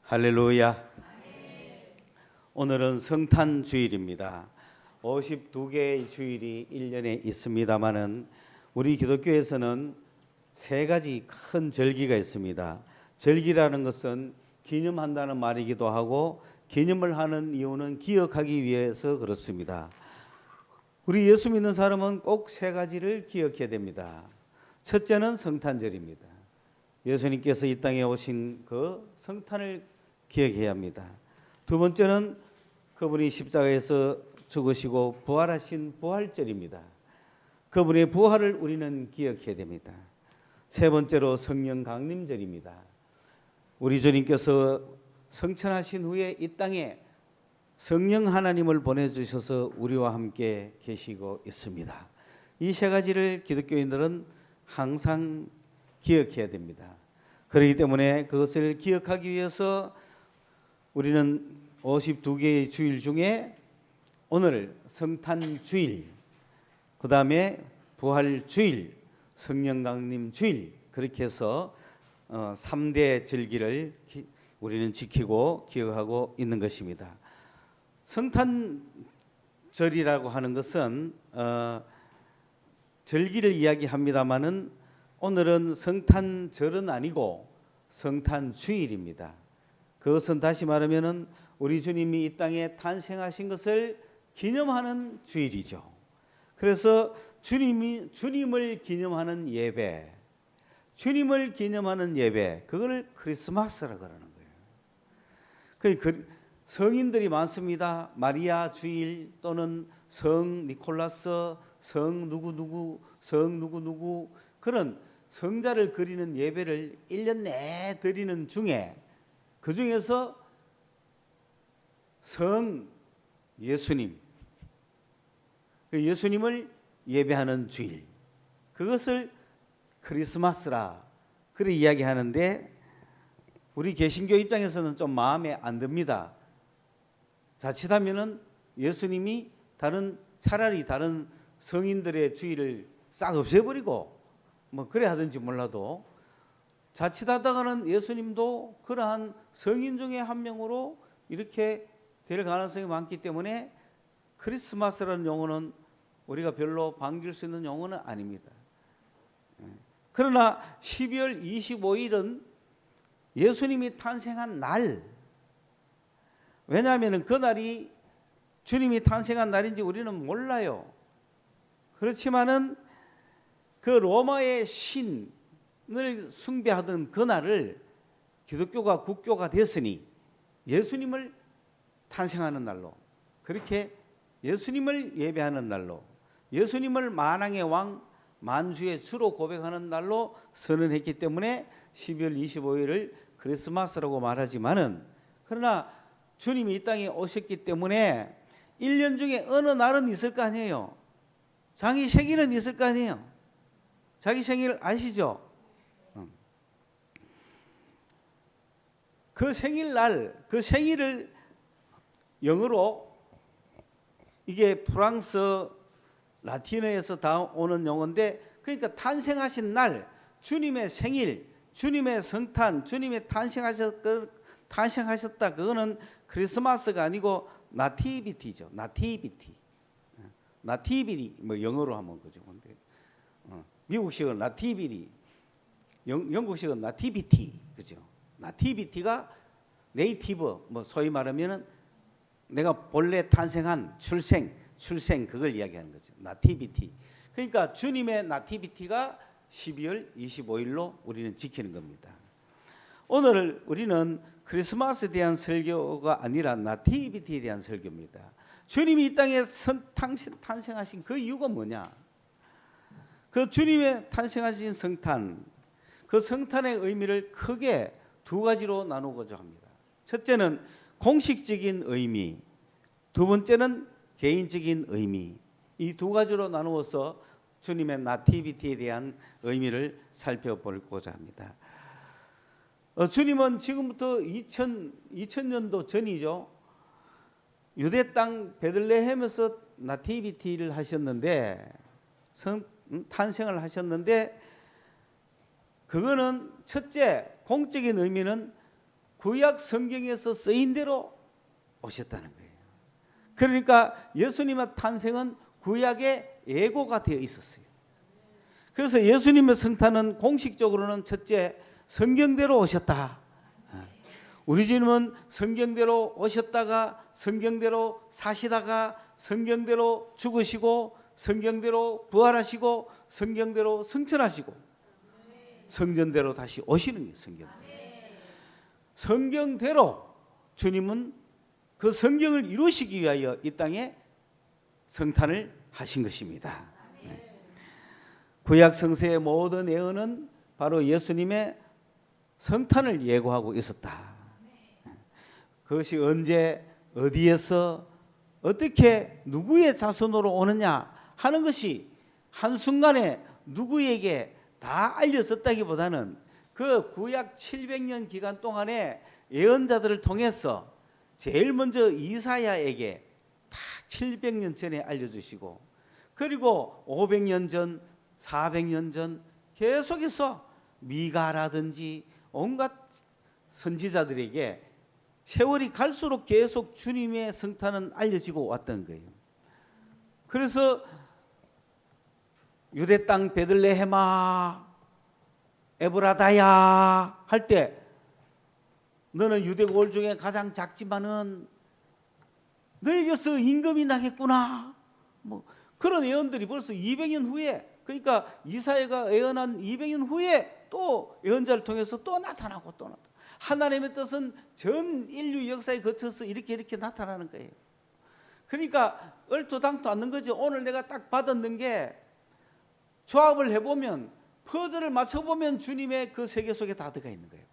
할렐루야. 오늘은 성탄 주일입니다. 52개의 주일이 1년에 있습니다마는 우리 기독교에서는 세 가지 큰 절기가 있습니다. 절기라는 것은 기념한다는 말이기도 하고, 기념을 하는 이유는 기억하기 위해서 그렇습니다. 우리 예수 믿는 사람은 꼭 세 가지를 기억해야 됩니다. 첫째는 성탄절입니다. 예수님께서 이 땅에 오신 그 성탄을 기억해야 합니다. 두 번째는 그분이 십자가에서 죽으시고 부활하신 부활절입니다. 그분의 부활을 우리는 기억해야 됩니다. 세 번째로 성령 강림절입니다. 우리 주님께서 성천하신 후에 이 땅에 성령 하나님을 보내주셔서 우리와 함께 계시고 있습니다. 이 세 가지를 기독교인들은 항상 기억해야 됩니다. 그렇기 때문에 그것을 기억하기 위해서 우리는 52개의 주일 중에 오늘 성탄주일, 그 다음에 부활주일, 성령강림주일, 그렇게 해서 3대 절기를 우리는 지키고 기억하고 있는 것입니다. 성탄절이라고 하는 것은 절기를 이야기합니다마는 오늘은 성탄절은 아니고 성탄주일입니다. 그것은 다시 말하면은 우리 주님이 이 땅에 탄생하신 것을 기념하는 주일이죠. 그래서 주님을 기념하는 예배, 주님을 기념하는 예배, 그걸 크리스마스라고 그러는 거예요. 그 성인들이 많습니다. 마리아 주일 또는 성 니콜라스, 성 누구누구, 성 누구누구, 그런 성자를 그리는 예배를 1년 내에 드리는 중에, 그 중에서 성 예수님, 예수님을 예배하는 주일, 그것을 크리스마스라 그렇게 이야기하는데, 우리 개신교 입장에서는 좀 마음에 안 듭니다. 자칫하면은 예수님이 차라리 다른 성인들의 주일을 싹 없애버리고 뭐 그래 하든지 몰라도, 자칫하다가는 예수님도 그러한 성인 중에 한 명으로 이렇게 될 가능성이 많기 때문에 크리스마스라는 용어는 우리가 별로 반길 수 있는 용어는 아닙니다. 그러나 12월 25일은 예수님이 탄생한 날, 왜냐하면 그날이 주님이 탄생한 날인지 우리는 몰라요. 그렇지만은 그 로마의 신을 숭배하던 그날을 기독교가 국교가 됐으니 예수님을 탄생하는 날로, 그렇게 예수님을 예배하는 날로, 예수님을 만왕의 왕, 만주의 주로 고백하는 날로 선언했기 때문에 12월 25일을 크리스마스라고 말하지만은, 그러나 주님이 이 땅에 오셨기 때문에 1년 중에 어느 날은 있을 거 아니에요. 자기 생일은 있을 거 아니에요. 자기 생일 아시죠? 그 생일날, 그 생일을 영어로, 이게 프랑스 라틴어에서 다 오는 용어인데, 그러니까 탄생하신 날, 주님의 생일, 주님의 성탄, 주님의 탄생하셨다, 그거는 크리스마스가 아니고 나티비티죠. 나티비티, 뭐 영어로 하면 그죠. 근데 미국식은 나티비리, 영국식은 나티비티, 그죠. 나티비티가 네이티브, 뭐 소위 말하면은 내가 본래 탄생한 출생 그걸 이야기하는 거죠. 나티비티. 그러니까 주님의 나티비티가 12월 25일로 우리는 지키는 겁니다. 오늘 우리는 크리스마스에 대한 설교가 아니라 나티비티에 대한 설교입니다. 주님이 이 땅에 탄생하신 그 이유가 뭐냐? 그 주님의 탄생하신 성탄, 그 성탄의 의미를 크게 두 가지로 나누고자 합니다. 첫째는 공식적인 의미, 두 번째는 개인적인 의미, 이 두 가지로 나누어서 주님의 나티비티에 대한 의미를 살펴보고자 합니다. 주님은 지금부터 2000년도 전이죠. 유대 땅 베들레헴에서 나티비티를 하셨는데, 탄생을 하셨는데, 그거는 첫째 공적인 의미는 구약 성경에서 쓰인 대로 오셨다는 거예요. 그러니까 예수님의 탄생은 구약의 예고가 되어 있었어요. 그래서 예수님의 성탄은 공식적으로는 첫째, 성경대로 오셨다. 우리 주님은 성경대로 오셨다가 성경대로 사시다가 성경대로 죽으시고 성경대로 부활하시고 성경대로 승천하시고 성전대로 다시 오시는 거예요. 성경대로 주님은 그 성경을 이루시기 위하여 이 땅에 성탄을 하신 것입니다. 구약 성서의 모든 예언은 바로 예수님의 성탄을 예고하고 있었다. 그것이 언제 어디에서 어떻게 누구의 자손으로 오느냐 하는 것이 한순간에 누구에게 다 알려졌다기보다는 그 구약 700년 기간 동안에 예언자들을 통해서 제일 먼저 이사야에게 다 700년 전에 알려주시고, 그리고 500년 전, 400년 전 계속해서 미가라든지 온갖 선지자들에게 세월이 갈수록 계속 주님의 성탄은 알려지고 왔던 거예요. 그래서 유대 땅 베들레헴아 에브라다야 할 때 너는 유대골 중에 가장 작지만은 너에게서 임금이 나겠구나. 뭐 그런 예언들이 벌써 200년 후에, 그러니까 이사야가 예언한 200년 후에 또 예언자를 통해서 또 나타나고 또 나타나고, 하나님의 뜻은 전 인류 역사에 거쳐서 이렇게 나타나는 거예요. 그러니까 얼토당토 않는 거죠. 오늘 내가 딱 받았는 게 조합을 해보면, 퍼즐을 맞춰보면 주님의 그 세계 속에 다 들어가 있는 거예요.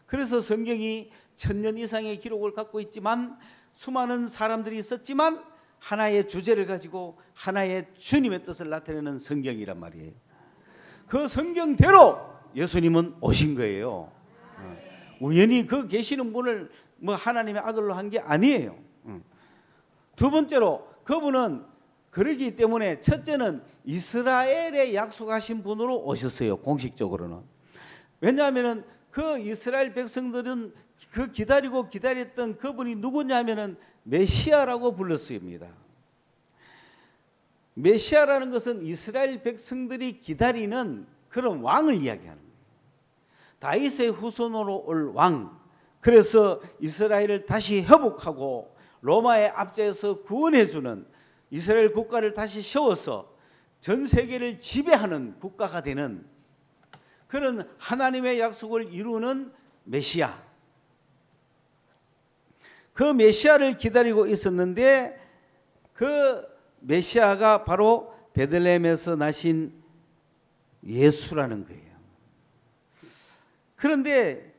그래서 성경이 1000년 이상의 기록을 갖고 있지만, 수많은 사람들이 있었지만 하나의 주제를 가지고 하나의 주님의 뜻을 나타내는 성경이란 말이에요. 그 성경대로 예수님은 오신 거예요. 우연히 그 계시는 분을 뭐 하나님의 아들로 한 게 아니에요. 두 번째로 그분은 그러기 때문에 첫째는 이스라엘에 약속하신 분으로 오셨어요. 공식적으로는. 왜냐하면 그 이스라엘 백성들은 그 기다렸던 그분이 누구냐면은 메시아라고 불렀습니다. 메시아라는 것은 이스라엘 백성들이 기다리는 그런 왕을 이야기하는 거예요. 다윗의 후손으로 올 왕. 그래서 이스라엘을 다시 회복하고 로마의 압제에서 구원해주는, 이스라엘 국가를 다시 세워서 전 세계를 지배하는 국가가 되는 그런 하나님의 약속을 이루는 메시아. 그 메시아를 기다리고 있었는데 그 메시아가 바로 베들레헴에서 나신 예수라는 거예요. 그런데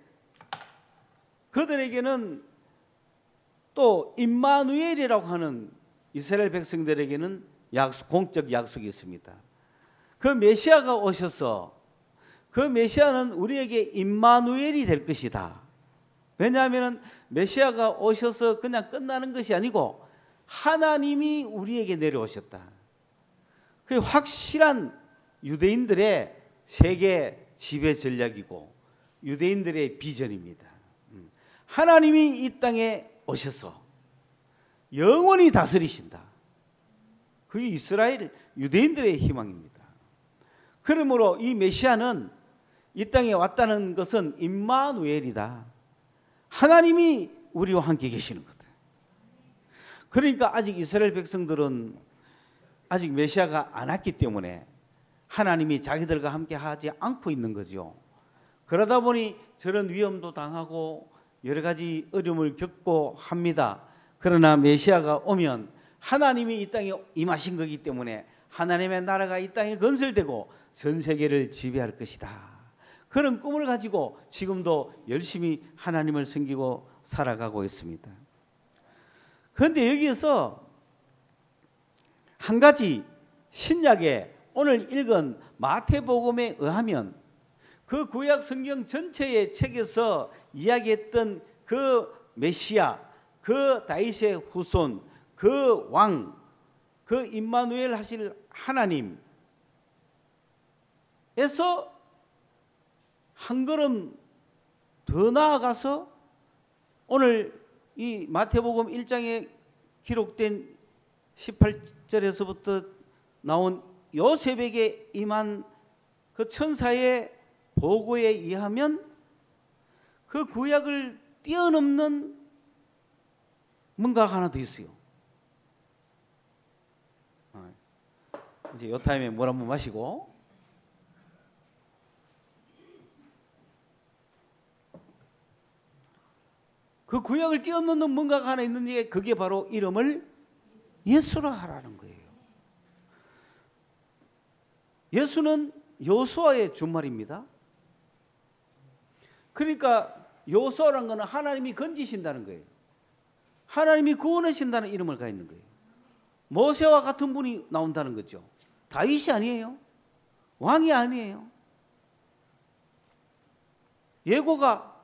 그들에게는 또 임마누엘이라고 하는 이스라엘 백성들에게는 공적 약속이 있습니다. 그 메시아가 오셔서 그 메시아는 우리에게 임마누엘이 될 것이다. 왜냐하면 메시아가 오셔서 그냥 끝나는 것이 아니고 하나님이 우리에게 내려오셨다. 그게 확실한 유대인들의 세계 지배 전략이고 유대인들의 비전입니다. 하나님이 이 땅에 오셔서 영원히 다스리신다. 그게 이스라엘 유대인들의 희망입니다. 그러므로 이 메시아는 이 땅에 왔다는 것은 임마누엘이다. 하나님이 우리와 함께 계시는 거다. 그러니까 아직 이스라엘 백성들은 아직 메시아가 안 왔기 때문에 하나님이 자기들과 함께 하지 않고 있는 거죠. 그러다 보니 저런 위험도 당하고 여러 가지 어려움을 겪고 합니다. 그러나 메시아가 오면 하나님이 이 땅에 임하신 거기 때문에 하나님의 나라가 이 땅에 건설되고 전 세계를 지배할 것이다. 그런 꿈을 가지고 지금도 열심히 하나님을 섬기고 살아가고 있습니다. 그런데 여기에서 한 가지 신약에 오늘 읽은 마태복음에 의하면 그 구약 성경 전체의 책에서 이야기했던 그 메시아, 그 다윗의 후손, 그 왕, 그 임마누엘 하실 하나님에서 한 걸음 더 나아가서 오늘 이 마태복음 1장에 기록된 18절에서부터 나온 요셉에게 임한 그 천사의 보고에 의하면 그 구약을 뛰어넘는 뭔가가 하나 더 있어요. 이제 요 타임에 물 한번 마시고, 그 구약을 뛰어넘는 뭔가가 하나 있는데 그게 바로 이름을 예수라 하라는 거예요. 예수는 여호수아의 준말입니다. 그러니까 여호수아라는 것은 하나님이 건지신다는 거예요. 하나님이 구원하신다는 이름을 가 있는 거예요. 모세와 같은 분이 나온다는 거죠. 다윗이 아니에요. 왕이 아니에요. 예고가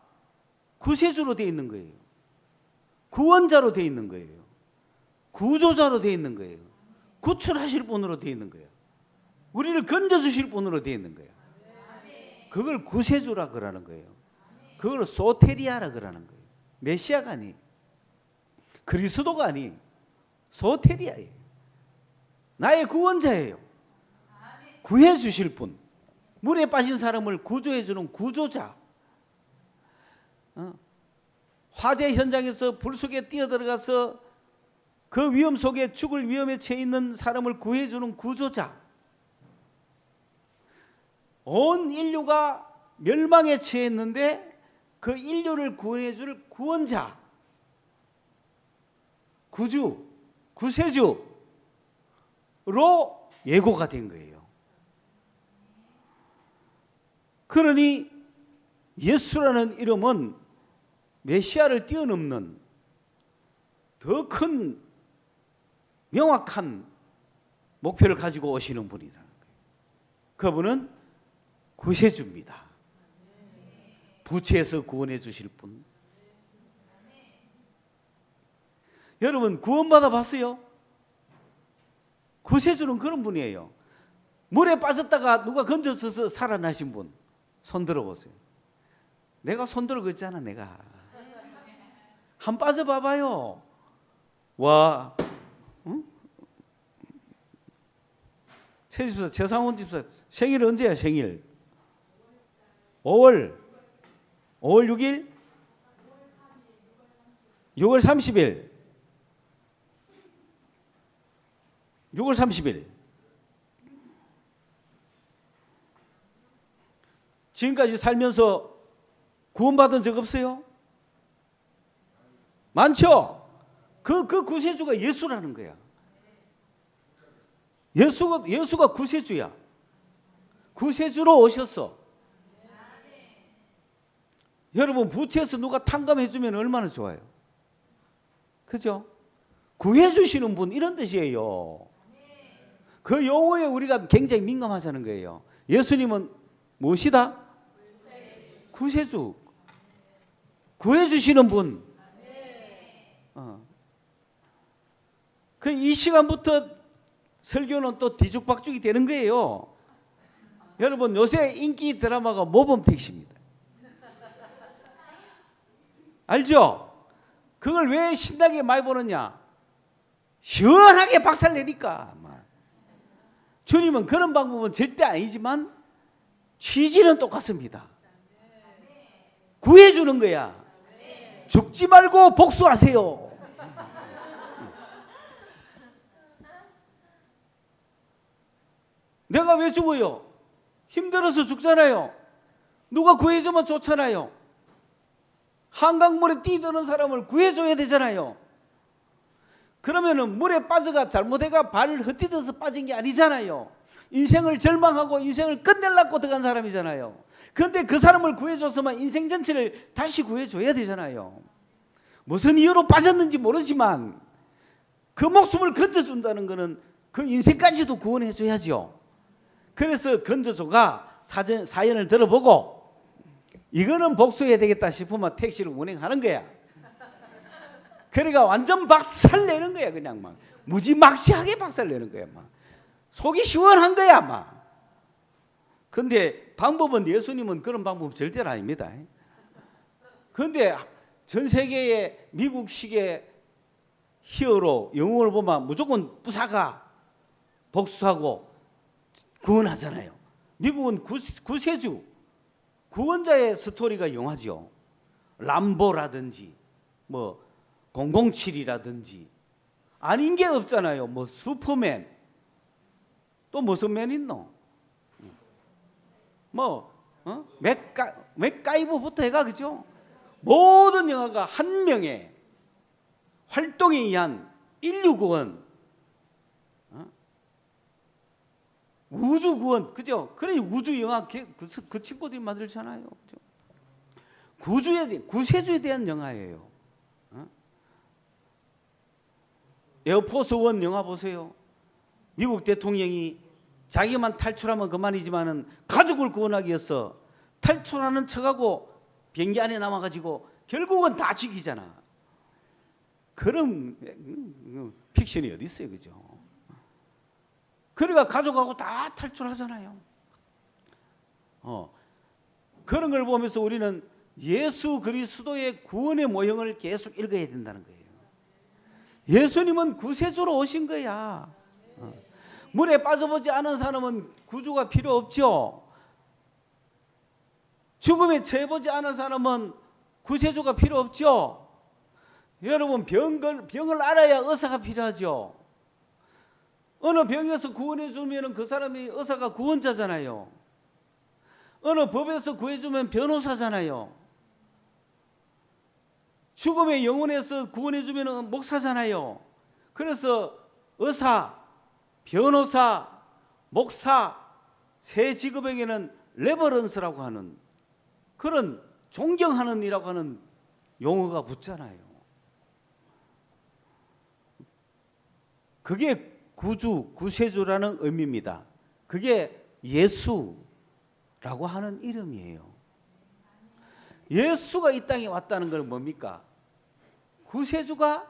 구세주로 되어 있는 거예요. 구원자로 되어 있는 거예요. 구조자로 되어 있는 거예요. 구출하실 분으로 되어 있는 거예요. 우리를 건져주실 분으로 되어 있는 거예요. 그걸 구세주라 그러는 거예요. 그걸 소테리아라 그러는 거예요. 메시아가 아니에요. 그리스도가 아니에요. 소테리아예요. 나의 구원자예요. 구해 주실 분. 물에 빠진 사람을 구조해 주는 구조자. 화재 현장에서 불 속에 뛰어들어가서 그 위험 속에 죽을 위험에 처해 있는 사람을 구해 주는 구조자. 온 인류가 멸망에 처했는데 그 인류를 구해 줄 구원자. 구주, 구세주로 예고가 된 거예요. 그러니 예수라는 이름은 메시아를 뛰어넘는 더 큰 명확한 목표를 가지고 오시는 분이라는 거예요. 그분은 구세주입니다. 부채에서 구원해 주실 분. 여러분 구원받아 봤어요? 구세주는 그런 분이에요. 물에 빠졌다가 누가 건져서 살아나신 분. 손 들어보세요. 내가 손 들고 있잖아. 내가 한 빠져 봐봐요. 와, 응? 최집사, 최상원 집사 생일 언제야? 생일 5월 6일 6월 30일 6월 30일. 지금까지 살면서 구원받은 적 없어요? 많죠? 그 구세주가 예수라는 거야. 예수가 구세주야. 구세주로 오셨어. 여러분 부채에서 누가 탕감해 주면 얼마나 좋아요. 그죠? 구해 주시는 분 이런 뜻이에요. 그 용어에 우리가 굉장히 민감하자는 거예요. 예수님은 무엇이다? 구세주. 구해 주시는 분. 그 이 시간부터 설교는 또 뒤죽박죽이 되는 거예요. 여러분 요새 인기 드라마가 모범택시입니다. 알죠? 그걸 왜 신나게 많이 보느냐? 시원하게 박살내니까. 주님은 그런 방법은 절대 아니지만 취지는 똑같습니다. 구해주는 거야. 죽지 말고 복수하세요. 내가 왜 죽어요? 힘들어서 죽잖아요. 누가 구해주면 좋잖아요. 한강물에 뛰드는 사람을 구해줘야 되잖아요. 그러면은 물에 빠져가 잘못해가 발을 헛디뎌서 빠진 게 아니잖아요. 인생을 절망하고 인생을 끝내려고 들어간 사람이잖아요. 그런데 그 사람을 구해줬으면 인생 전체를 다시 구해줘야 되잖아요. 무슨 이유로 빠졌는지 모르지만 그 목숨을 건져준다는 것은 그 인생까지도 구원해줘야죠. 그래서 건져줘가 사연을 들어보고 이거는 복수해야 되겠다 싶으면 택시를 운행하는 거야. 그러니까 완전 박살내는 거야. 그냥 막 무지막지하게 박살내는 거야. 막 속이 시원한 거야. 막. 근데 방법은 예수님은 그런 방법 절대로 아닙니다. 그런데 전 세계의 미국식의 히어로 영웅을 보면 무조건 부사가 복수하고 구원하잖아요. 미국은 구세주, 구원자의 스토리가 영화죠. 람보라든지 뭐 007이라든지 아닌 게 없잖아요. 뭐 슈퍼맨, 또 무슨 맨 있노? 뭐 맥가이버부터 해가, 그죠? 모든 영화가 한 명의 활동에 의한 인류 구원, 우주 구원, 그죠? 그래 우주 영화 그 친구들이 만들잖아요, 그죠? 구세주에 대한 영화예요. 에어포스 원 영화 보세요. 미국 대통령이 자기만 탈출하면 그만이지만은 가족을 구원하기 위해서 탈출하는 척하고 비행기 안에 남아가지고 결국은 다 죽이잖아. 그런 픽션이 어디 있어요, 그죠? 그러니까 가족하고 다 탈출하잖아요. 그런 걸 보면서 우리는 예수 그리스도의 구원의 모형을 계속 읽어야 된다는 거예요. 예수님은 구세주로 오신 거야. 물에 빠져보지 않은 사람은 구주가 필요 없죠. 죽음에 처해보지 않은 사람은 구세주가 필요 없죠. 여러분 병을 알아야 의사가 필요하죠. 어느 병에서 구원해 주면 그 사람이 의사가 구원자잖아요. 어느 법에서 구해주면 변호사잖아요. 죽음의 영혼에서 구원해 주면 목사잖아요. 그래서 의사, 변호사, 목사 세 직업에게는 레버런스라고 하는 그런 존경하는 이라고 하는 용어가 붙잖아요. 그게 구주, 구세주라는 의미입니다. 그게 예수라고 하는 이름이에요. 예수가 이 땅에 왔다는 건 뭡니까? 구세주가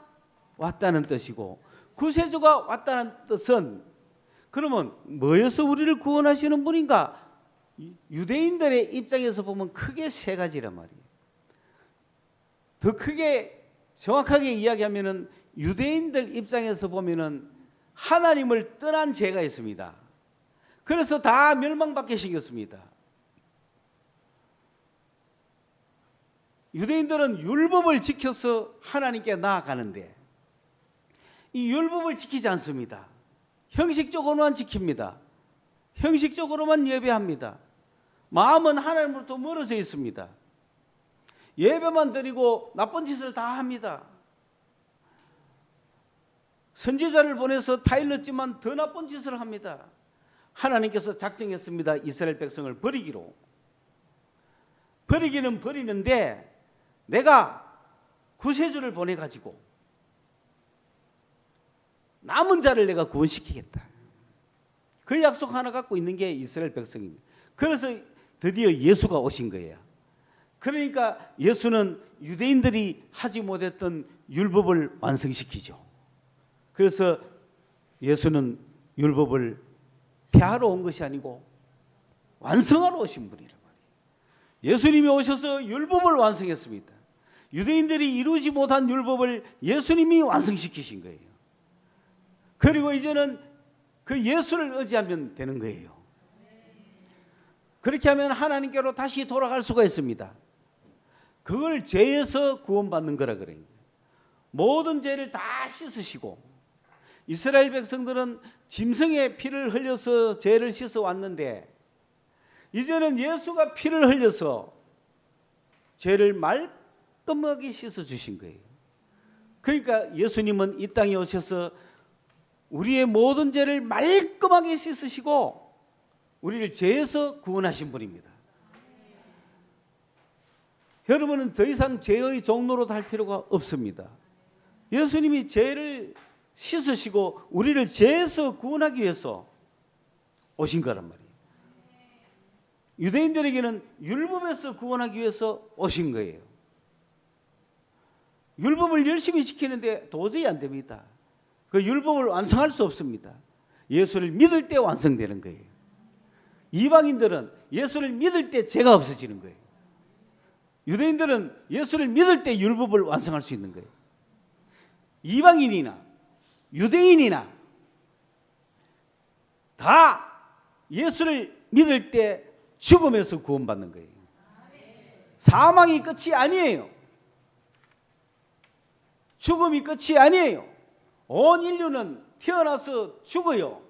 왔다는 뜻이고, 구세주가 왔다는 뜻은 그러면 뭐여서 우리를 구원하시는 분인가? 유대인들의 입장에서 보면 크게 세 가지란 말이에요. 더 크게 정확하게 이야기하면은 유대인들 입장에서 보면은 하나님을 떠난 죄가 있습니다. 그래서 다 멸망받게 생겼습니다. 유대인들은 율법을 지켜서 하나님께 나아가는데 이 율법을 지키지 않습니다. 형식적으로만 지킵니다. 형식적으로만 예배합니다. 마음은 하나님으로부터 멀어져 있습니다. 예배만 드리고 나쁜 짓을 다 합니다. 선지자를 보내서 타일렀지만 더 나쁜 짓을 합니다. 하나님께서 작정했습니다. 이스라엘 백성을 버리기로. 버리기는 버리는데 내가 구세주를 보내가지고 남은 자를 내가 구원시키겠다. 그 약속 하나 갖고 있는 게 이스라엘 백성입니다. 그래서 드디어 예수가 오신 거예요. 그러니까 예수는 유대인들이 하지 못했던 율법을 완성시키죠. 그래서 예수는 율법을 폐하러 온 것이 아니고 완성하러 오신 분이란 말이에요. 예수님이 오셔서 율법을 완성했습니다. 유대인들이 이루지 못한 율법을 예수님이 완성시키신 거예요. 그리고 이제는 그 예수를 의지하면 되는 거예요. 그렇게 하면 하나님께로 다시 돌아갈 수가 있습니다. 그걸 죄에서 구원받는 거라 그래요. 모든 죄를 다 씻으시고, 이스라엘 백성들은 짐승의 피를 흘려서 죄를 씻어 왔는데 이제는 예수가 피를 흘려서 죄를 말끔하게 씻어 주신 거예요. 그러니까 예수님은 이 땅에 오셔서 우리의 모든 죄를 말끔하게 씻으시고 우리를 죄에서 구원하신 분입니다. 여러분은 더 이상 죄의 종로로 달 필요가 없습니다. 예수님이 죄를 씻으시고 우리를 죄에서 구원하기 위해서 오신 거란 말이에요. 유대인들에게는 율법에서 구원하기 위해서 오신 거예요. 율법을 열심히 지키는데 도저히 안 됩니다. 그 율법을 완성할 수 없습니다. 예수를 믿을 때 완성되는 거예요. 이방인들은 예수를 믿을 때 죄가 없어지는 거예요. 유대인들은 예수를 믿을 때 율법을 완성할 수 있는 거예요. 이방인이나 유대인이나 다 예수를 믿을 때 죽음에서 구원받는 거예요. 사망이 끝이 아니에요. 죽음이 끝이 아니에요. 온 인류는 태어나서 죽어요.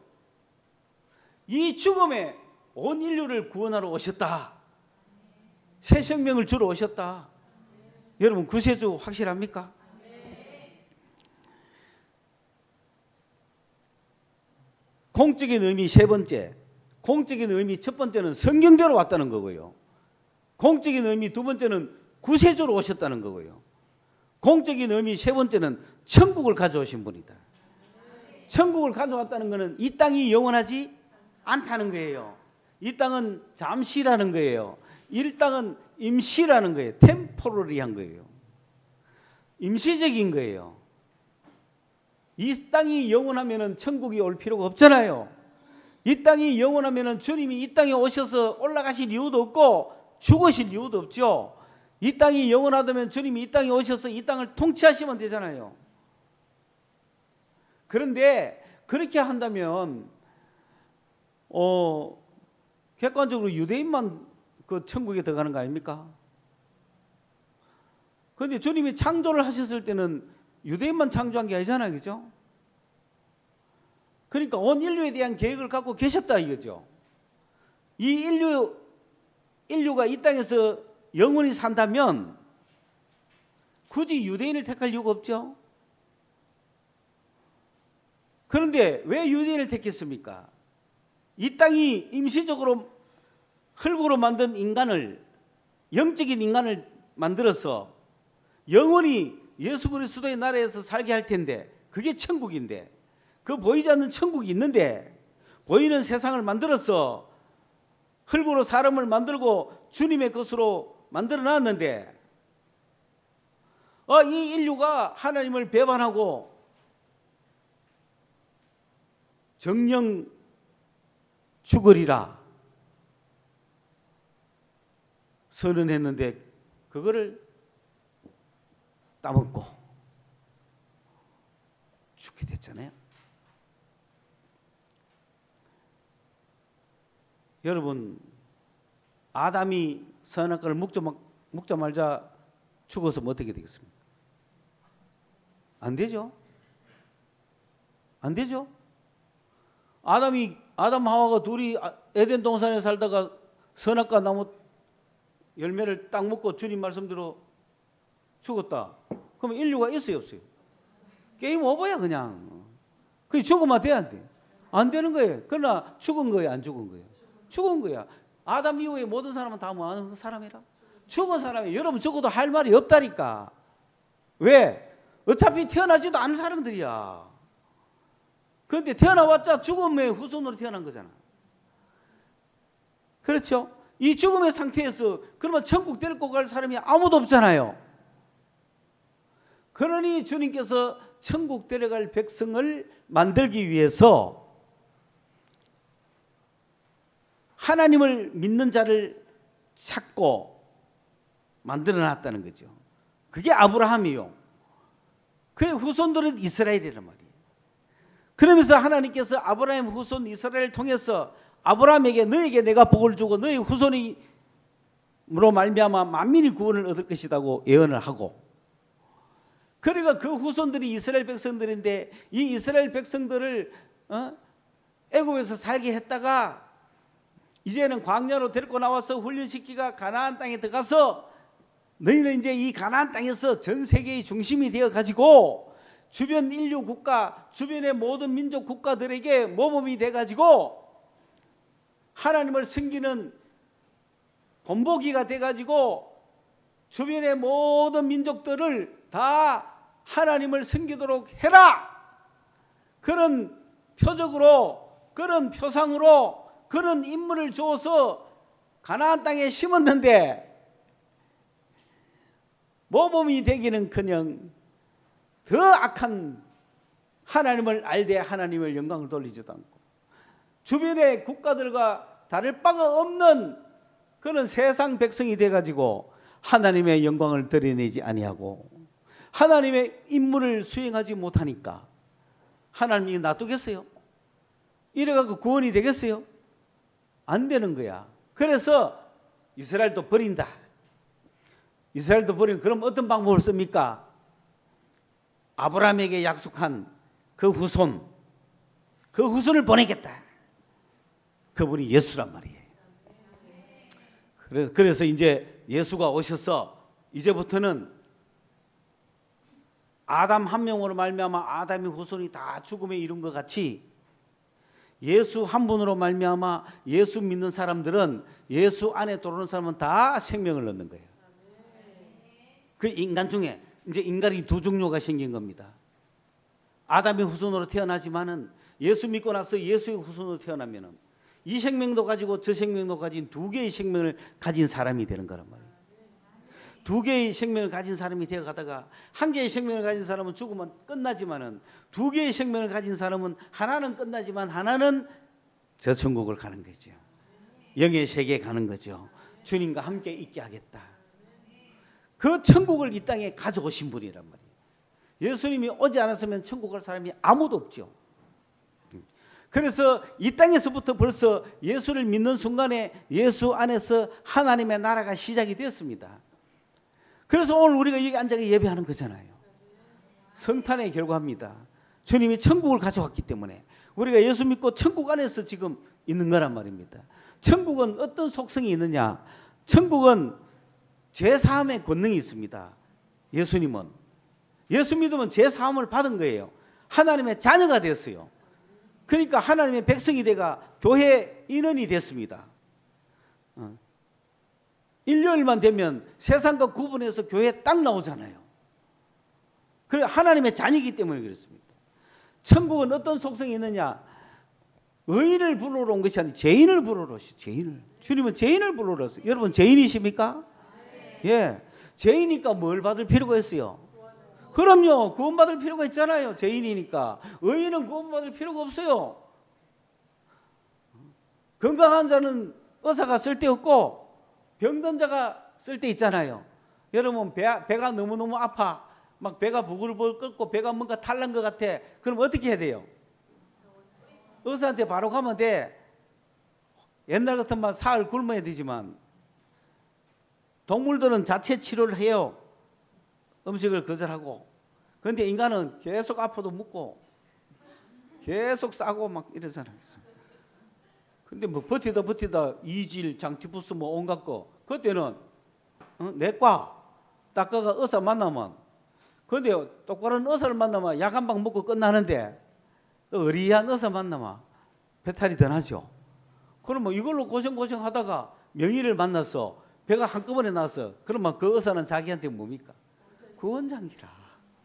이 죽음에 온 인류를 구원하러 오셨다. 새 생명을 주러 오셨다. 여러분 구세주 확실합니까? 공적인 의미 세 번째, 공적인 의미 첫 번째는 성경대로 왔다는 거고요. 공적인 의미 두 번째는 구세주로 오셨다는 거고요. 공적인 의미 세 번째는 천국을 가져오신 분이다. 천국을 가져왔다는 것은 이 땅이 영원하지 않다는 거예요. 이 땅은 잠시라는 거예요. 이 땅은 임시라는 거예요. 템포러리한 거예요. 임시적인 거예요. 이 땅이 영원하면 천국이 올 필요가 없잖아요. 이 땅이 영원하면 주님이 이 땅에 오셔서 올라가실 이유도 없고 죽으실 이유도 없죠. 이 땅이 영원하다면 주님이 이 땅에 오셔서 이 땅을 통치하시면 되잖아요. 그런데 그렇게 한다면 객관적으로 유대인만 그 천국에 들어가는 거 아닙니까? 그런데 주님이 창조를 하셨을 때는 유대인만 창조한 게 아니잖아요. 그죠? 그러니까 온 인류에 대한 계획을 갖고 계셨다 이거죠. 이 인류가 이 땅에서 영원히 산다면 굳이 유대인을 택할 이유가 없죠. 그런데 왜 유대인을 택했습니까? 이 땅이 임시적으로 흙으로 만든 인간을, 영적인 인간을 만들어서 영원히 예수 그리스도의 나라에서 살게 할 텐데, 그게 천국인데, 그 보이지 않는 천국이 있는데 보이는 세상을 만들어서 흙으로 사람을 만들고 주님의 것으로 만들어 놨는데 이 인류가 하나님을 배반하고 정령 죽으리라 선언했는데 그거를 따먹고 죽게 됐잖아요. 여러분, 아담이 선악과를 먹자마자 죽었으면 어떻게 되겠습니까? 안 되죠? 안 되죠? 아담 하와가 둘이 에덴 동산에 살다가 선악과 나무 열매를 딱 먹고 주님 말씀대로 죽었다. 그러면 인류가 있어요, 없어요? 게임 오버야 그냥. 그게 죽으면 돼, 안 돼? 안 되는 거예요. 그러나 죽은 거예요, 안 죽은 거예요? 죽은 거야. 아담 이후에 모든 사람은 다 뭐 하는 사람이라? 죽은 사람이. 여러분 죽어도 할 말이 없다니까. 왜? 어차피 태어나지도 않은 사람들이야. 그런데 태어나봤자 죽음의 후손으로 태어난 거잖아. 그렇죠? 이 죽음의 상태에서 그러면 천국 데리고 갈 사람이 아무도 없잖아요. 그러니 주님께서 천국 데려갈 백성을 만들기 위해서 하나님을 믿는 자를 찾고 만들어놨다는 거죠. 그게 아브라함이요. 그의 후손들은 이스라엘이란 말이에요. 그러면서 하나님께서 아브라함 후손 이스라엘을 통해서 아브라함에게 너에게 내가 복을 주고 너의 후손으로 말미암아 만민이 구원을 얻을 것이라고 예언을 하고, 그러니까 그 후손들이 이스라엘 백성들인데 이 이스라엘 백성들을 애굽에서 살게 했다가 이제는 광야로 데리고 나와서 훈련시키가 가나안 땅에 들어가서 너희는 이제 이 가나안 땅에서 전 세계의 중심이 되어 가지고 주변 인류 국가, 주변의 모든 민족 국가들에게 모범이 돼 가지고 하나님을 섬기는 본보기가 돼 가지고 주변의 모든 민족들을 다 하나님을 섬기도록 해라. 그런 표적으로, 그런 표상으로, 그런 인물을 줘서 가나안 땅에 심었는데 모범이 되기는커녕 더 악한 하나님을 알되 하나님을 영광을 돌리지도 않고 주변의 국가들과 다를 바가 없는 그런 세상 백성이 돼가지고 하나님의 영광을 드러내지 아니하고 하나님의 임무를 수행하지 못하니까 하나님이 놔두겠어요? 이래갖고 구원이 되겠어요? 안 되는 거야. 그래서 이스라엘도 버린다. 이스라엘도 버리면 그럼 어떤 방법을 씁니까? 아브라함에게 약속한 그 후손을 보내겠다. 그분이 예수란 말이에요. 그래서 이제 예수가 오셔서 이제부터는 아담 한 명으로 말미암아 아담의 후손이 다 죽음에 이른 것 같이 예수 한 분으로 말미암아 예수 믿는 사람들은 예수 안에 들어오는 사람은 다 생명을 얻는 거예요. 그 인간 중에 이제 인간이 두 종류가 생긴 겁니다. 아담의 후손으로 태어나지만은 예수 믿고 나서 예수의 후손으로 태어나면은 이 생명도 가지고 저 생명도 가진 두 개의 생명을 가진 사람이 되는 거란 말이에요. 두 개의 생명을 가진 사람이 되어 가다가 한 개의 생명을 가진 사람은 죽으면 끝나지만은 두 개의 생명을 가진 사람은 하나는 끝나지만 하나는 저 천국을 가는 거죠. 영의 세계에 가는 거죠. 주님과 함께 있게 하겠다. 그 천국을 이 땅에 가져오신 분이란 말이에요. 예수님이 오지 않았으면 천국 갈 사람이 아무도 없죠. 그래서 이 땅에서부터 벌써 예수를 믿는 순간에 예수 안에서 하나님의 나라가 시작이 되었습니다. 그래서 오늘 우리가 여기 앉아 예배하는 거잖아요. 성탄의 결과입니다. 주님이 천국을 가져왔기 때문에 우리가 예수 믿고 천국 안에서 지금 있는 거란 말입니다. 천국은 어떤 속성이 있느냐? 천국은 죄사함의 권능이 있습니다. 예수님은 예수 믿으면 죄사함을 받은 거예요. 하나님의 자녀가 됐어요. 그러니까 하나님의 백성이 돼가 교회 인원이 됐습니다. 일요일만 되면 세상과 구분해서 교회에 딱 나오잖아요. 그래 하나님의 자녀이기 때문에 그렇습니다. 천국은 어떤 속성이 있느냐? 의인을 부르러 온 것이 아니라 죄인을 부르러 오시. 죄인을. 주님은 죄인을 부르러 왔어요. 여러분 죄인이십니까? 예. 죄인이니까 뭘 받을 필요가 있어요? 그럼요. 구원받을 필요가 있잖아요. 죄인이니까. 의인은 구원받을 필요가 없어요. 건강한 자는 의사가 쓸데없고 병든 자가 쓸데 있잖아요. 여러분 배가 너무너무 아파. 막 배가 부글부글 끓고 배가 뭔가 탈난 것 같아. 그럼 어떻게 해야 돼요? 의사한테 바로 가면 돼. 옛날 같으면 사흘 굶어야 되지만 동물들은 자체 치료를 해요. 음식을 거절하고. 그런데 인간은 계속 아파도 묵고 계속 싸고 막 이러잖아요. 근데 뭐 버티다 이질, 장티푸스 뭐 온갖 거. 그때는 내과, 딱가가 의사 만나면 근데 똑바른 의사를 만나면 약 한 방 먹고 끝나는데 또 의리한 의사 만나면 배탈이 더 나죠. 그럼 뭐 이걸로 고생하다가 명의를 만나서 배가 한꺼번에 나서 그러면 그 의사는 자기한테 뭡니까? 구원장이라.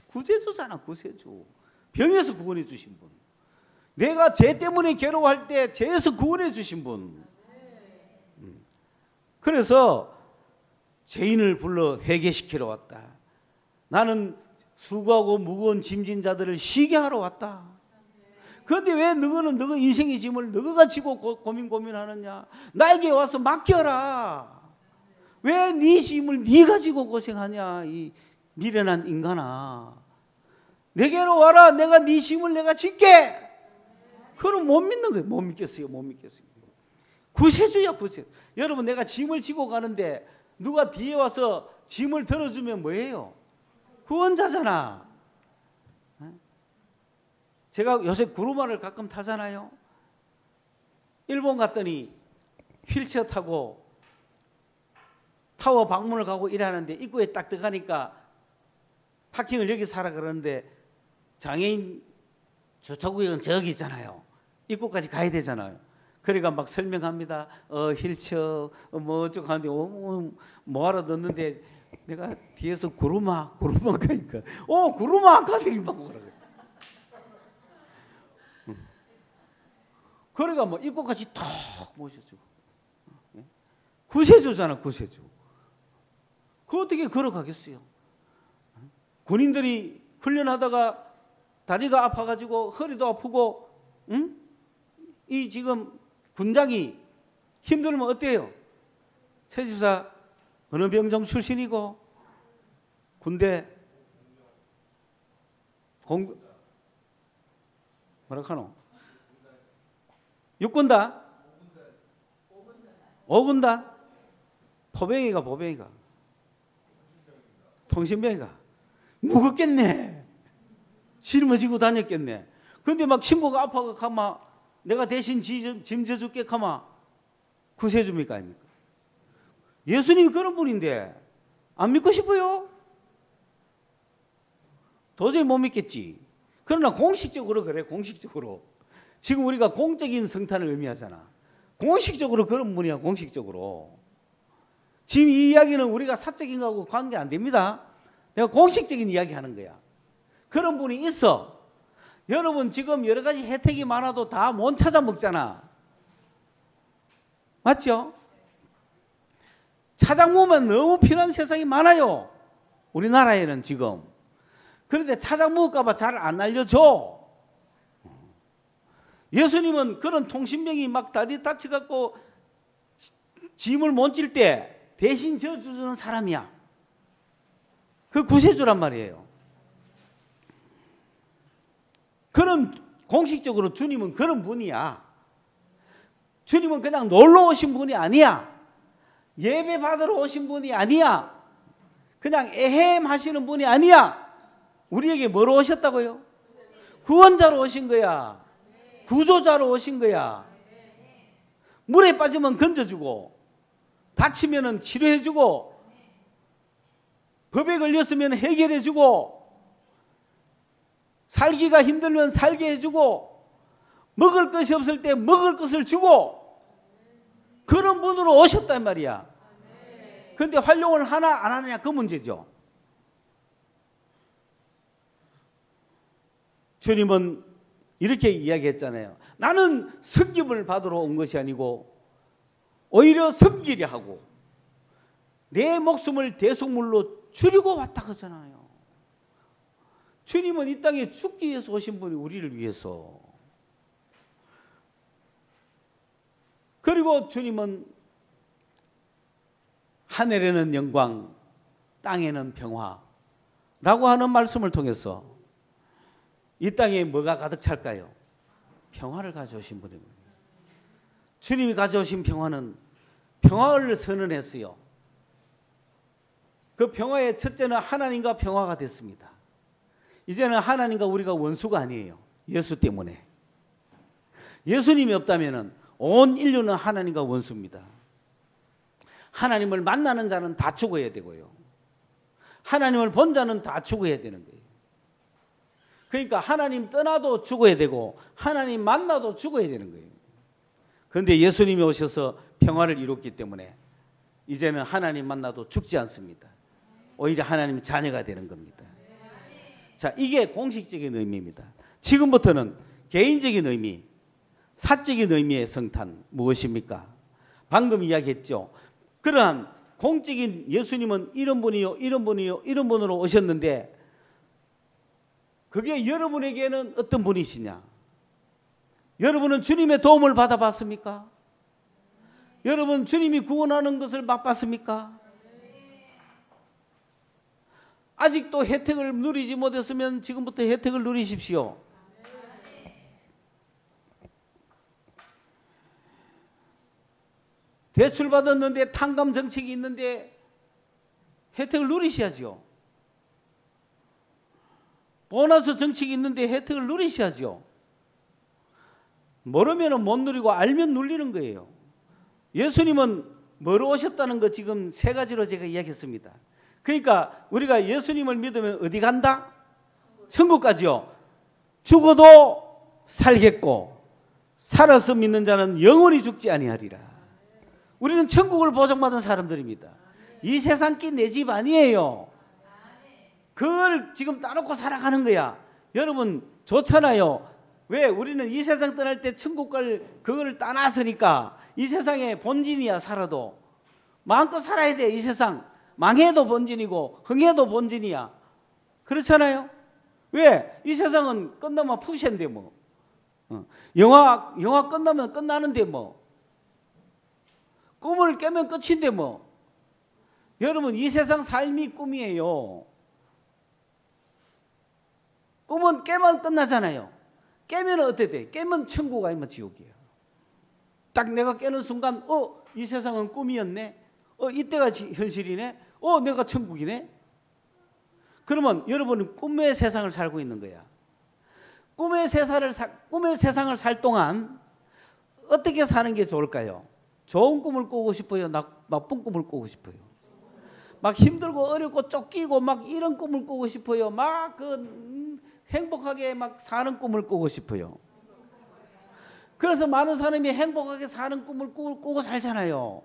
구세주잖아. 구세주. 병에서 구원해 주신 분. 내가 죄 때문에 괴로워할 때 죄에서 구원해 주신 분. 그래서 죄인을 불러 회개시키러 왔다. 나는 수고하고 무거운 짐진 자들을 쉬게 하러 왔다. 그런데 왜 너는 너가 인생의 짐을 너가 지고 고민하느냐? 나에게 와서 맡겨라. 왜 네 짐을 네가 지고 고생하냐? 이 미련한 인간아. 내게로 와라. 내가 네 짐을 내가 질게. 그럼 못 믿는 거예요. 못 믿겠어요. 구세주야 구세주. 여러분 내가 짐을 지고 가는데 누가 뒤에 와서 짐을 들어주면 뭐예요? 구원자잖아. 제가 요새 구루마를 가끔 타잖아요. 일본 갔더니 휠체어 타고 타워 방문을 가고 일하는데 입구에 딱 들어가니까 파킹을 여기서 하라 그러는데 장애인 주차구역은 저기 있잖아요. 입구까지 가야 되잖아요. 그러니까 막 설명합니다. 휠체어 뭐 어쩌고 하는데 뭐 알아듣는데 내가 뒤에서 구루마 가니까 구루마 가더니 막 그러고. 그러니까 뭐 입구까지 턱 모셔주고. 구세주잖아 구세주. 그 어떻게 걸어가겠어요? 군인들이 훈련하다가 다리가 아파가지고 허리도 아프고 이 지금 군장이 힘들면 어때요? 최집사 어느 병정 출신이고? 군대 뭐라 카노? 육군단? 5군단? 포병이가 보병이가? 통신병이가? 무겁겠네. 짊어지고 다녔겠네. 근데 막 친구가 아파가 가마 내가 대신 짐 져줄게 가마 구세줍니까 아닙니까? 예수님이 그런 분인데 안 믿고 싶어요? 도저히 못 믿겠지. 그러나 공식적으로 그래. 공식적으로. 지금 우리가 공적인 성탄을 의미하잖아. 공식적으로 그런 분이야. 공식적으로. 지금 이 이야기는 우리가 사적인 거하고 관계 안 됩니다. 내가 공식적인 이야기 하는 거야. 그런 분이 있어. 여러분 지금 여러 가지 혜택이 많아도 다 못 찾아 먹잖아. 맞죠? 찾아보면 너무 필요한 세상이 많아요. 우리나라에는 지금. 그런데 찾아먹을까 봐 잘 안 알려줘. 예수님은 그런 통신병이 막 다리 다쳐갖고 짐을 못 질 때 대신 져주는 사람이야. 그 구세주란 말이에요. 그런 공식적으로 주님은 그런 분이야. 주님은 그냥 놀러 오신 분이 아니야. 예배 받으러 오신 분이 아니야. 그냥 에헴 하시는 분이 아니야. 우리에게 뭐로 오셨다고요? 구원자로 오신 거야. 구조자로 오신 거야. 물에 빠지면 건져주고 다치면 치료해주고 법에 걸렸으면 해결해주고 살기가 힘들면 살게 해주고 먹을 것이 없을 때 먹을 것을 주고 그런 분으로 오셨단 말이야. 그런데 활용을 하나 안 하느냐 그 문제죠. 주님은 이렇게 이야기했잖아요. 나는 섬김을 받으러 온 것이 아니고 오히려 섬기려 하고 내 목숨을 대속물로 주려고 왔다 그러잖아요. 주님은 이 땅에 죽기 위해서 오신 분이 우리를 위해서. 그리고 주님은 하늘에는 영광, 땅에는 평화라고 하는 말씀을 통해서 이 땅에 뭐가 가득 찰까요? 평화를 가져오신 분입니다. 주님이 가져오신 평화는 평화를 선언했어요. 그 평화의 첫째는 하나님과 평화가 됐습니다. 이제는 하나님과 우리가 원수가 아니에요. 예수 때문에. 예수님이 없다면 온 인류는 하나님과 원수입니다. 하나님을 만나는 자는 다 죽어야 되고요. 하나님을 본 자는 다 죽어야 되는 거예요. 그러니까 하나님 떠나도 죽어야 되고 하나님 만나도 죽어야 되는 거예요. 그런데 예수님이 오셔서 평화를 이뤘기 때문에 이제는 하나님 만나도 죽지 않습니다. 오히려 하나님 자녀가 되는 겁니다. 자, 이게 공식적인 의미입니다. 지금부터는 개인적인 의미, 사적인 의미의 성탄 무엇입니까? 방금 이야기했죠. 그러한 공적인 예수님은 이런 분이요, 이런 분이요, 이런 분으로 오셨는데 그게 여러분에게는 어떤 분이시냐? 여러분은 주님의 도움을 받아봤습니까? 여러분 주님이 구원하는 것을 맛봤습니까? 아직도 혜택을 누리지 못했으면 지금부터 혜택을 누리십시오. 대출 받았는데 탕감 정책이 있는데 혜택을 누리셔야죠. 보너스 정책이 있는데 혜택을 누리셔야죠. 모르면 못 누리고 알면 누리는 거예요. 예수님은 뭐로 오셨다는 거 지금 세 가지로 제가 이야기했습니다. 그러니까 우리가 예수님을 믿으면 어디 간다? 천국 가지요. 죽어도 살겠고 살아서 믿는 자는 영원히 죽지 아니하리라. 우리는 천국을 보장받은 사람들입니다. 이 세상 끼 내 집 아니에요. 그걸 지금 따놓고 살아가는 거야. 여러분 좋잖아요. 왜? 우리는 이 세상 떠날 때 천국 갈 그거를 따놨으니까 이 세상의 본진이야. 살아도 마음껏 살아야 돼. 이 세상 망해도 본진이고 흥해도 본진이야. 그렇잖아요. 왜? 이 세상은 끝나면 푸시인데 뭐. 영화 끝나면 끝나는데 뭐. 꿈을 깨면 끝인데 뭐. 여러분, 이 세상 삶이 꿈이에요. 꿈은 깨면 끝나잖아요. 깨면 어떻게 돼? 깨면 천국 아니면 지옥이에요. 딱 내가 깨는 순간 이 세상은 꿈이었네. 이때가 현실이네. 내가 천국이네. 그러면 여러분은 꿈의 세상을 살고 있는 거야. 꿈의 세상을 살 동안 어떻게 사는 게 좋을까요? 좋은 꿈을 꾸고 싶어요? 나쁜 꿈을 꾸고 싶어요? 막 힘들고 어렵고 쫓기고 막 이런 꿈을 꾸고 싶어요? 막 행복하게 막 사는 꿈을 꾸고 싶어요? 그래서 많은 사람이 행복하게 사는 꿈을 꾸고 살잖아요.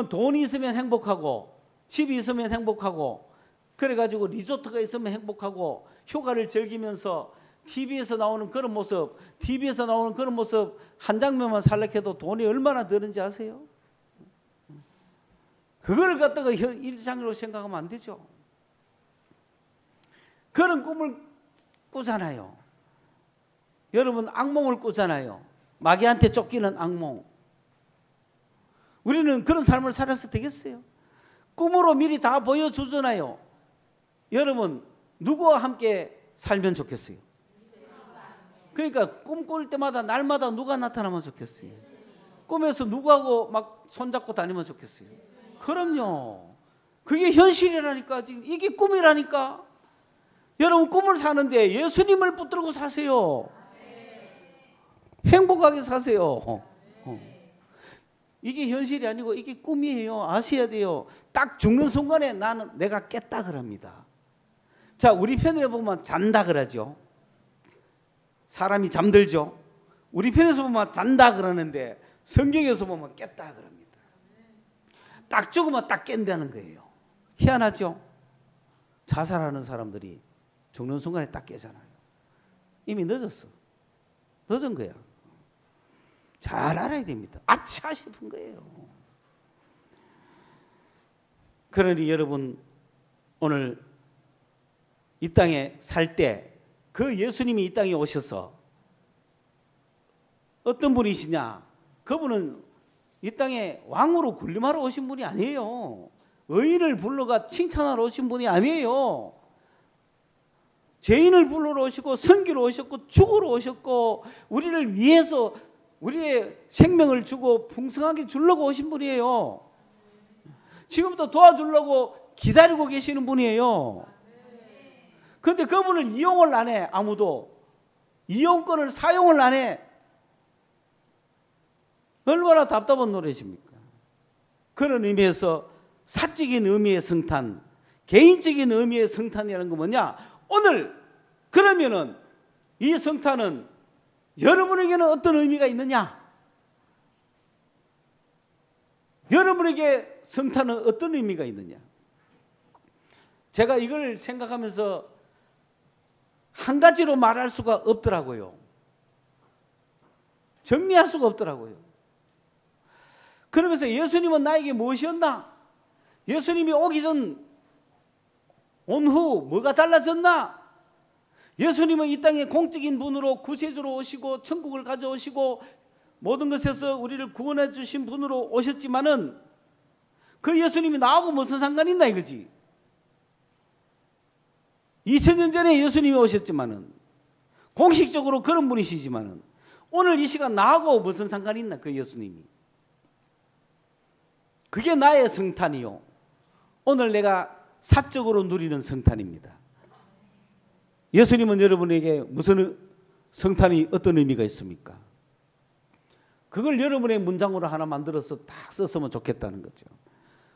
돈이 있으면 행복하고, 집이 있으면 행복하고, 그래가지고 리조트가 있으면 행복하고, 휴가를 즐기면서 TV에서 나오는 그런 모습 한 장면만 살락해도 돈이 얼마나 드는지 아세요? 그걸 갖다가 일상으로 생각하면 안 되죠. 그런 꿈을 꾸잖아요. 여러분, 악몽을 꾸잖아요. 마귀한테 쫓기는 악몽. 우리는 그런 삶을 살아서 되겠어요? 꿈으로 미리 다 보여주잖아요. 여러분, 누구와 함께 살면 좋겠어요? 그러니까 꿈 꿀 때마다 날마다 누가 나타나면 좋겠어요? 꿈에서 누구하고 막 손잡고 다니면 좋겠어요? 그럼요. 그게 현실이라니까. 지금 이게 꿈이라니까. 여러분, 꿈을 사는데 예수님을 붙들고 사세요. 행복하게 사세요. 이게 현실이 아니고 이게 꿈이에요. 아셔야 돼요. 딱 죽는 순간에 내가 깼다 그럽니다. 자, 우리 편에 보면 잔다 그러죠. 사람이 잠들죠. 우리 편에서 보면 잔다 그러는데 성경에서 보면 깼다 그럽니다. 딱 죽으면 딱 깬다는 거예요. 희한하죠? 자살하는 사람들이 죽는 순간에 딱 깨잖아요. 이미 늦었어. 늦은 거야. 잘 알아야 됩니다. 아차 싶은 거예요. 그러니 여러분, 오늘 이 땅에 살 때 그 예수님이 이 땅에 오셔서 어떤 분이시냐? 그분은 이 땅에 왕으로 군림하러 오신 분이 아니에요. 의인을 불러가 칭찬하러 오신 분이 아니에요. 죄인을 불러러 오시고 선기로 오셨고 죽으러 오셨고 우리를 위해서 우리의 생명을 주고 풍성하게 주려고 오신 분이에요. 지금부터 도와주려고 기다리고 계시는 분이에요. 그런데 그분을 이용을 안 해. 아무도 이용권을 사용을 안 해. 얼마나 답답한 노래십니까? 그런 의미에서 사적인 의미의 성탄, 개인적인 의미의 성탄이라는 건 뭐냐? 오늘 그러면은 이 성탄은 여러분에게는 어떤 의미가 있느냐? 여러분에게 성탄은 어떤 의미가 있느냐? 제가 이걸 생각하면서 한 가지로 말할 수가 없더라고요. 정리할 수가 없더라고요. 그러면서 예수님은 나에게 무엇이었나? 예수님이 오기 전 온 후 뭐가 달라졌나? 예수님은 이 땅에 공적인 분으로 구세주로 오시고 천국을 가져오시고 모든 것에서 우리를 구원해 주신 분으로 오셨지만은 그 예수님이 나하고 무슨 상관이 있나 이거지. 2000년 전에 예수님이 오셨지만은 공식적으로 그런 분이시지만은 오늘 이 시간 나하고 무슨 상관이 있나 그 예수님이. 그게 나의 성탄이요. 오늘 내가 사적으로 누리는 성탄입니다. 예수님은 여러분에게 무슨 성탄이 어떤 의미가 있습니까? 그걸 여러분의 문장으로 하나 만들어서 딱 썼으면 좋겠다는 거죠.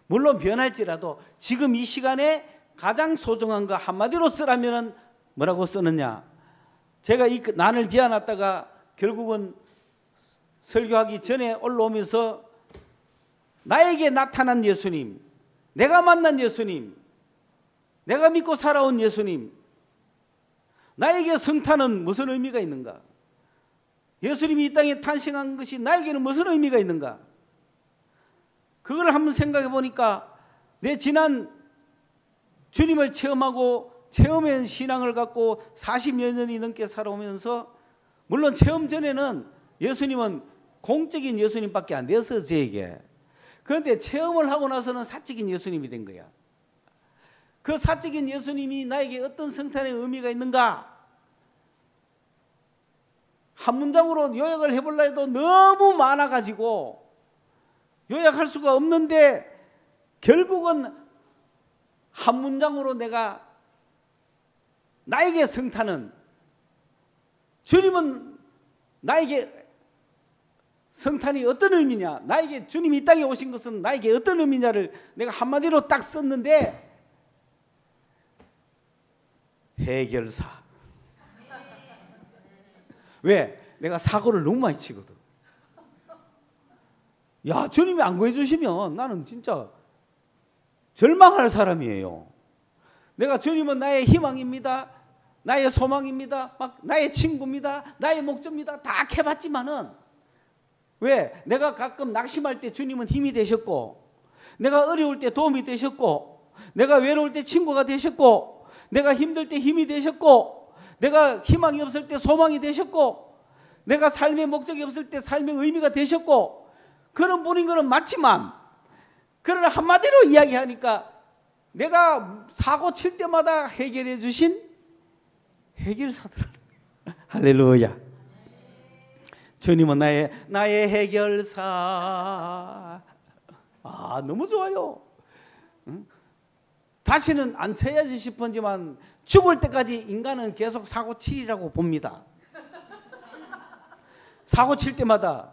물론 변할지라도 지금 이 시간에 가장 소중한 거 한마디로 쓰라면 뭐라고 쓰느냐? 제가 이 난을 비워놨다가 결국은 설교하기 전에 올라오면서 나에게 나타난 예수님, 내가 만난 예수님, 내가 믿고 살아온 예수님, 나에게 성탄은 무슨 의미가 있는가? 예수님이 이 땅에 탄생한 것이 나에게는 무슨 의미가 있는가? 그걸 한번 생각해 보니까 내 지난 주님을 체험하고 체험한 신앙을 갖고 40여 년이 넘게 살아오면서 물론 체험 전에는 예수님은 공적인 예수님밖에 안 되었어요. 저에게. 그런데 체험을 하고 나서는 사적인 예수님이 된 거야. 그 사적인 예수님이 나에게 어떤 성탄의 의미가 있는가? 한 문장으로 요약을 해보려 해도 너무 많아가지고 요약할 수가 없는데, 결국은 한 문장으로 내가 나에게 성탄은, 주님은 나에게 성탄이 어떤 의미냐, 나에게 주님이 이 땅에 오신 것은 나에게 어떤 의미냐를 내가 한마디로 딱 썼는데, 해결사. 왜? 내가 사고를 너무 많이 치거든. 야, 주님이 안 구해주시면 나는 진짜 절망할 사람이에요. 내가 주님은 나의 희망입니다, 나의 소망입니다, 막 나의 친구입니다, 나의 목적입니다, 다 해봤지만은, 왜? 내가 가끔 낙심할 때 주님은 힘이 되셨고, 내가 어려울 때 도움이 되셨고, 내가 외로울 때 친구가 되셨고, 내가 힘들 때 힘이 되셨고, 내가 희망이 없을 때 소망이 되셨고, 내가 삶의 목적이 없을 때 삶의 의미가 되셨고, 그런 분인 것은 맞지만, 그러나 한마디로 이야기하니까 내가 사고 칠 때마다 해결해 주신 해결사들. 할렐루야. 주님은 나의 해결사. 아, 너무 좋아요. 응? 다시는 안 쳐야지 싶었지만 죽을 때까지 인간은 계속 사고 치리라고 봅니다. 사고 칠 때마다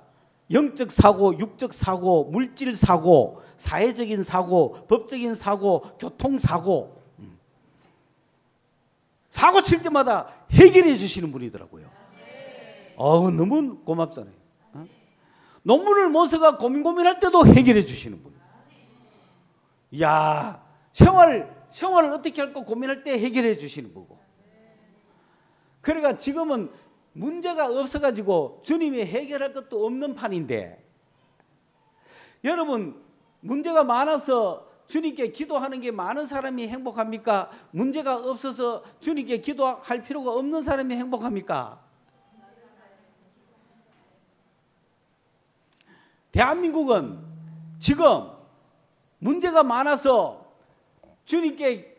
영적 사고, 육적 사고, 물질 사고, 사회적인 사고, 법적인 사고, 교통 사고, 사고 칠 때마다 해결해 주시는 분이더라고요. 너무 고맙잖아요. 논문을 못 써가 고민할 때도 해결해 주시는 분. 이야, 생활을 어떻게 할까 고민할 때 해결해 주시는 거고. 그러니까 지금은 문제가 없어가지고 주님이 해결할 것도 없는 판인데, 여러분, 문제가 많아서 주님께 기도하는 게 많은 사람이 행복합니까? 문제가 없어서 주님께 기도할 필요가 없는 사람이 행복합니까? 대한민국은 지금 문제가 많아서 주님께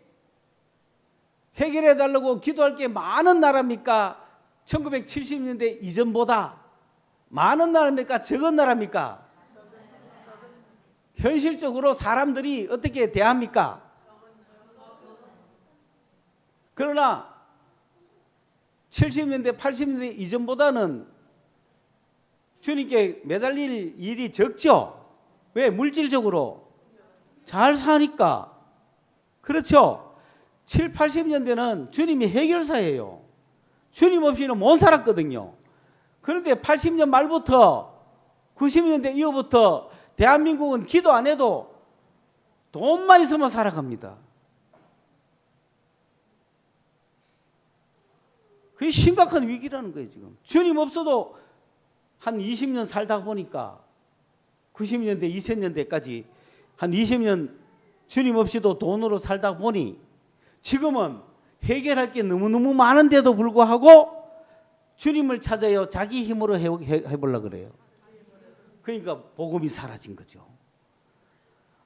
해결해 달라고 기도할 게 많은 나라입니까? 1970년대 이전보다 많은 나라입니까? 적은 나라입니까? 현실적으로 사람들이 어떻게 대합니까? 그러나 70년대, 80년대 이전보다는 주님께 매달릴 일이 적죠. 왜? 물질적으로 잘 사니까. 그렇죠. 7, 80년대는 주님이 해결사예요. 주님 없이는 못 살았거든요. 그런데 80년 말부터 90년대 이후부터 대한민국은 기도 안 해도 돈만 있으면 살아갑니다. 그게 심각한 위기라는 거예요. 지금 주님 없어도 한 20년 살다 보니까 90년대, 2000년대까지 한 20년 주님 없이도 돈으로 살다 보니 지금은 해결할 게 너무너무 많은데도 불구하고 주님을 찾아요. 자기 힘으로 해보려고 그래요. 그러니까 복음이 사라진 거죠.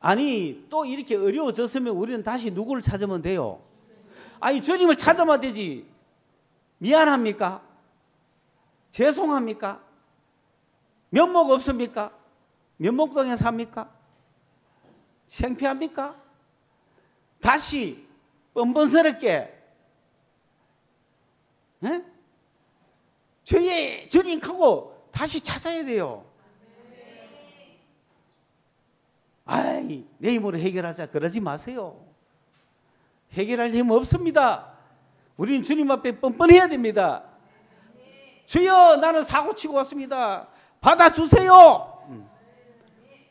아니, 또 이렇게 어려워졌으면 우리는 다시 누구를 찾으면 돼요? 아니, 주님을 찾아만 되지. 미안합니까? 죄송합니까? 면목 없습니까? 면목동에 삽니까? 창피합니까? 다시 뻔뻔스럽게 주님 하고 다시 찾아야 돼요. 아이, 내 힘으로 해결하자 그러지 마세요. 해결할 힘 없습니다. 우리는 주님 앞에 뻔뻔해야 됩니다. 주여, 나는 사고치고 왔습니다. 받아주세요.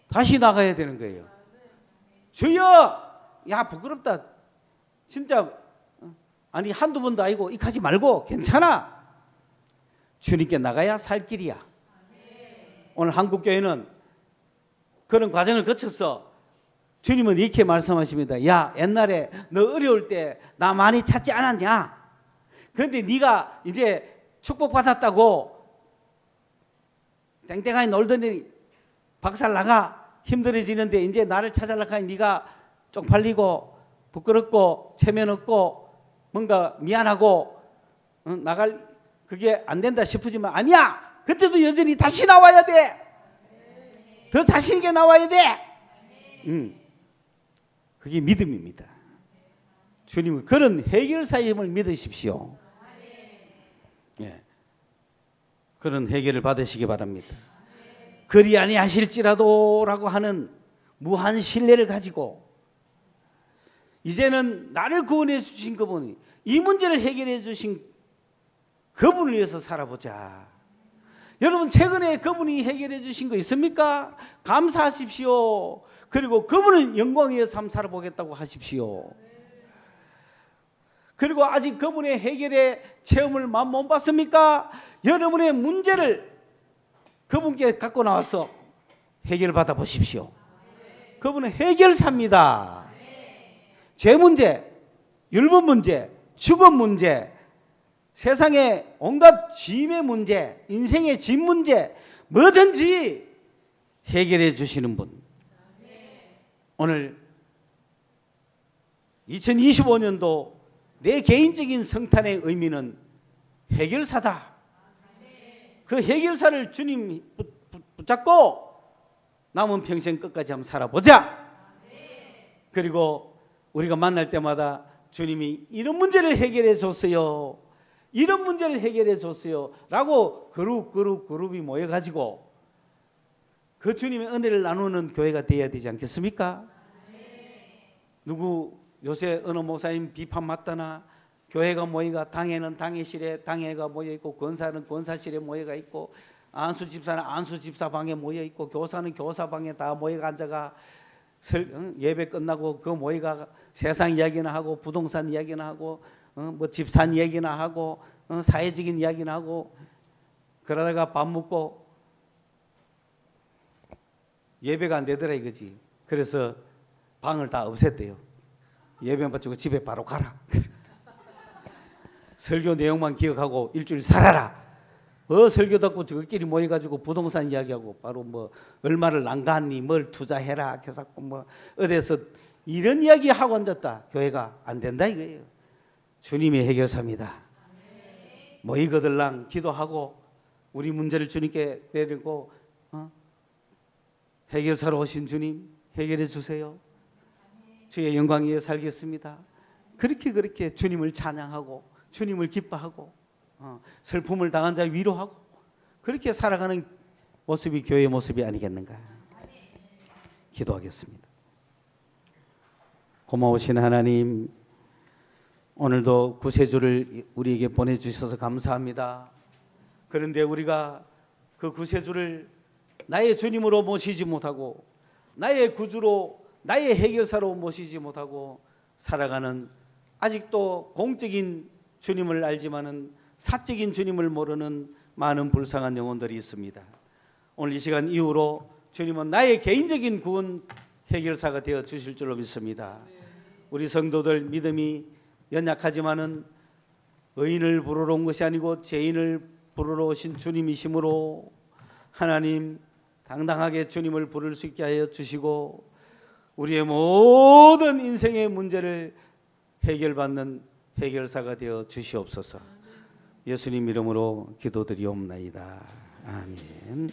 다시 나가야 되는 거예요. 주여, 야, 부끄럽다. 진짜, 아니, 한두 번도 아니고 이까지 말고 괜찮아. 주님께 나가야 살 길이야. 오늘 한국교회는 그런 과정을 거쳐서 주님은 이렇게 말씀하십니다. 야, 옛날에 너 어려울 때 나 많이 찾지 않았냐? 그런데 네가 이제 축복받았다고 땡땡하게 놀더니 박살 나가 힘들어지는데 이제 나를 찾아려고 하니 네가 쪽팔리고 부끄럽고 체면 없고 뭔가 미안하고 나갈 그게 안 된다 싶으지만 아니야. 그때도 여전히 다시 나와야 돼. 더 자신 있게 나와야 돼. 그게 믿음입니다. 주님은 그런 해결사의 힘을 믿으십시오. 예. 그런 해결을 받으시기 바랍니다. 그리 아니하실지라도라고 하는 무한 신뢰를 가지고 이제는 나를 구원해 주신 그분이 이 문제를 해결해 주신 그분을 위해서 살아보자. 여러분 최근에 그분이 해결해 주신 거 있습니까? 감사하십시오. 그리고 그분을 영광 위해 삶 살아보겠다고 하십시오. 그리고 아직 그분의 해결의 체험을 못 봤습니까? 여러분의 문제를 그분께 갖고 나와서 해결 받아 보십시오. 그분은 해결사입니다. 죄 문제, 율법 문제, 죽음 문제, 세상의 온갖 짐의 문제, 인생의 짐 문제 뭐든지 해결해 주시는 분. 오늘 2025년도 내 개인적인 성탄의 의미는 해결사다. 그 해결사를 주님 붙잡고 남은 평생 끝까지 한번 살아보자. 그리고 우리가 만날 때마다 주님이 이런 문제를 해결해 줬어요. 이런 문제를 해결해 줬어요. 라고 그룹이 모여가지고 그 주님의 은혜를 나누는 교회가 되어야 되지 않겠습니까? 누구 요새 어느 목사님 비판 맞다나 교회가 모여가 당회는 당회실에 당회가 모여 있고 권사는 권사실에 모여가 있고 안수 집사는 안수 집사 방에 모여 있고 교사는 교사 방에 다 모여가 앉아가 예배 끝나고 그 모여가 세상 이야기나 하고 부동산 이야기나 하고 뭐 집산 이야기나 하고 사회적인 이야기나 하고 그러다가 밥 먹고 예배가 안 되더라 이거지. 그래서 방을 다 없앴대요. 예배 마치고 집에 바로 가라. 설교 내용만 기억하고 일주일 살아라. 설교 듣고 저끼리 모여가지고 부동산 이야기하고 바로 뭐 얼마를 난가하니 뭘 투자해라 해서고 뭐 어디서 이런 이야기 하고 앉았다. 교회가 안 된다 이거예요. 주님이 해결사입니다. 모이거들랑 기도하고 우리 문제를 주님께 내리고 해결사로 오신 주님 해결해 주세요. 주의 영광 위에 살겠습니다. 그렇게 주님을 찬양하고 주님을 기뻐하고 슬픔을 당한 자 위로하고 그렇게 살아가는 모습이 교회의 모습이 아니겠는가. 기도하겠습니다. 고마우신 하나님, 오늘도 구세주를 우리에게 보내주셔서 감사합니다. 그런데 우리가 그 구세주를 나의 주님으로 모시지 못하고 나의 구주로 나의 해결사로 모시지 못하고 살아가는 아직도 공적인 주님을 알지만은 사적인 주님을 모르는 많은 불쌍한 영혼들이 있습니다. 오늘 이 시간 이후로 주님은 나의 개인적인 구원 해결사가 되어 주실 줄로 믿습니다. 우리 성도들 믿음이 연약하지만은 의인을 부르러 온 것이 아니고 죄인을 부르러 오신 주님이시므로 하나님 당당하게 주님을 부를 수 있게 하여 주시고 우리의 모든 인생의 문제를 해결받는 해결사가 되어 주시옵소서. 예수님 이름으로 기도드리옵나이다. 아멘.